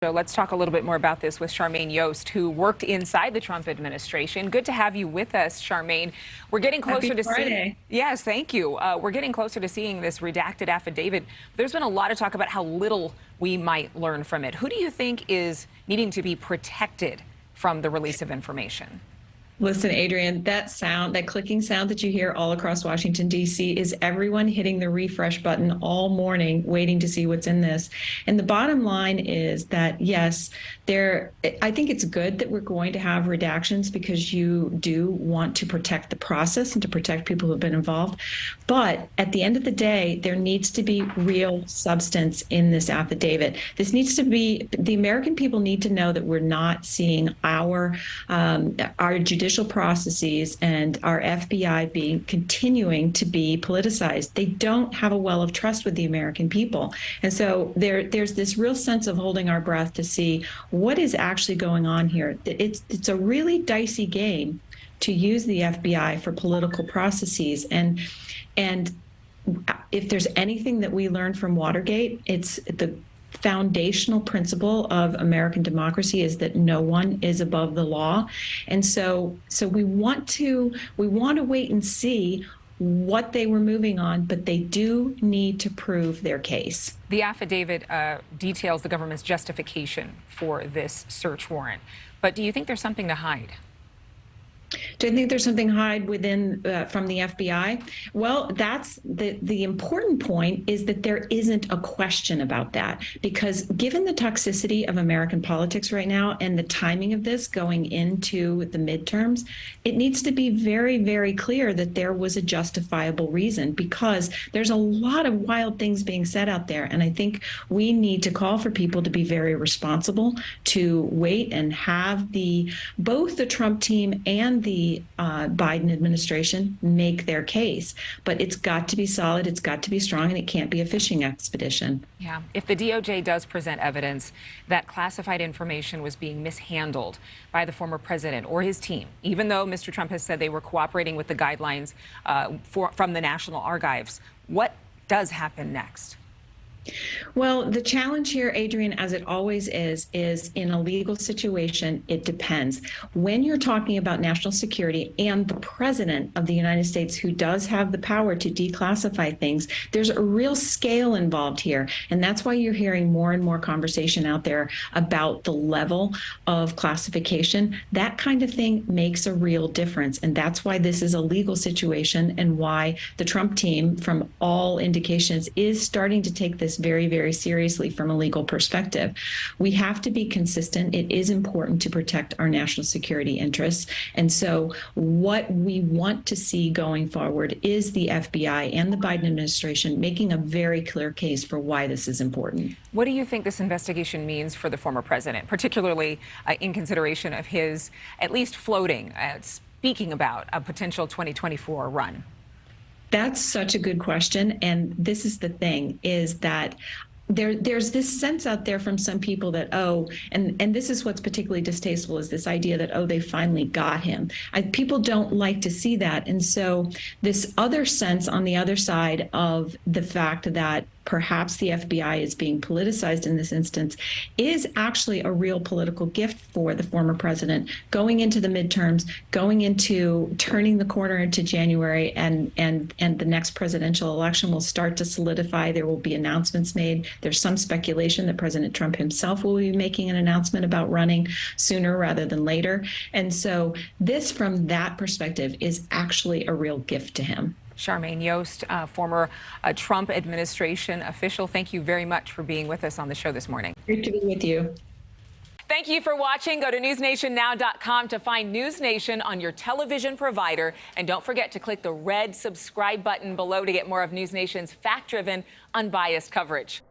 So let's talk a little bit more about this with Charmaine Yoest, who worked inside the Trump administration. Good to have you with us, Charmaine. We're getting closer to seeing. Yes, thank you. We're getting closer to seeing this redacted affidavit. There's been a lot of talk about how little we might learn from it. Who do you think is needing to be protected from the release of information? Listen, Adrienne, that sound, that clicking sound that you hear all across Washington, D.C. is everyone hitting the refresh button all morning, waiting to see what's in this. And the bottom line is that, yes, I think it's good that we're going to have redactions because you do want to protect the process and to protect people who have been involved. But at the end of the day, there needs to be real substance in this affidavit. This needs to be, the American people need to know that we're not seeing our judicial processes and our FBI continuing to be politicized. They don't have a well of trust with the American people. And so there's this real sense of holding our breath to see what is actually going on here. It's a really dicey game to use the FBI for political processes. And if there's anything that we learned from Watergate, it's the foundational principle of American democracy is that no one is above the law. And so we want to wait and see what they were moving on, but they do need to prove their case. The affidavit details the government's justification for this search warrant. But do you think there's something to hide? Do I think there's something to hide within from the FBI? Well, that's the important point is that there isn't a question about that, because given the toxicity of American politics right now and the timing of this going into the midterms, it needs to be very, very clear that there was a justifiable reason, because there's a lot of wild things being said out there. And I think we need to call for people to be very responsible, to wait and have both the Trump team and the Biden administration make their case. But it's got to be solid, it's got to be strong, and it can't be a fishing expedition. Yeah. If the DOJ does present evidence that classified information was being mishandled by the former president or his team, even though Mr. Trump has said they were cooperating with the guidelines from the National Archives, what does happen next? Well, the challenge here, Adrienne, as it always is in a legal situation, it depends. When you're talking about national security and the president of the United States, who does have the power to declassify things, there's a real scale involved here. And that's why you're hearing more and more conversation out there about the level of classification. That kind of thing makes a real difference. And that's why this is a legal situation and why the Trump team, from all indications, is starting to take this very, very seriously from a legal perspective. We have to be consistent. It is important to protect our national security interests. And so what we want to see going forward is the FBI and the Biden administration making a very clear case for why this is important. What do you think this investigation means for the former president, particularly in consideration of his at least floating, speaking about a potential 2024 run? That's such a good question. And this is the thing, is that there's this sense out there from some people that, and this is what's particularly distasteful, is this idea that, they finally got him. People don't like to see that. And so this other sense on the other side of the fact that perhaps the FBI is being politicized in this instance is actually a real political gift for the former president going into the midterms, going into turning the corner into January, and the next presidential election will start to solidify. There will be announcements made. There's some speculation that President Trump himself will be making an announcement about running sooner rather than later. And so this, from that perspective, is actually a real gift to him. Charmaine Yoest, former Trump administration official, thank you very much for being with us on the show this morning. Great to be with you. Thank you for watching. Go to newsnationnow.com to find News Nation on your television provider. And don't forget to click the red subscribe button below to get more of News Nation's fact-driven, unbiased coverage.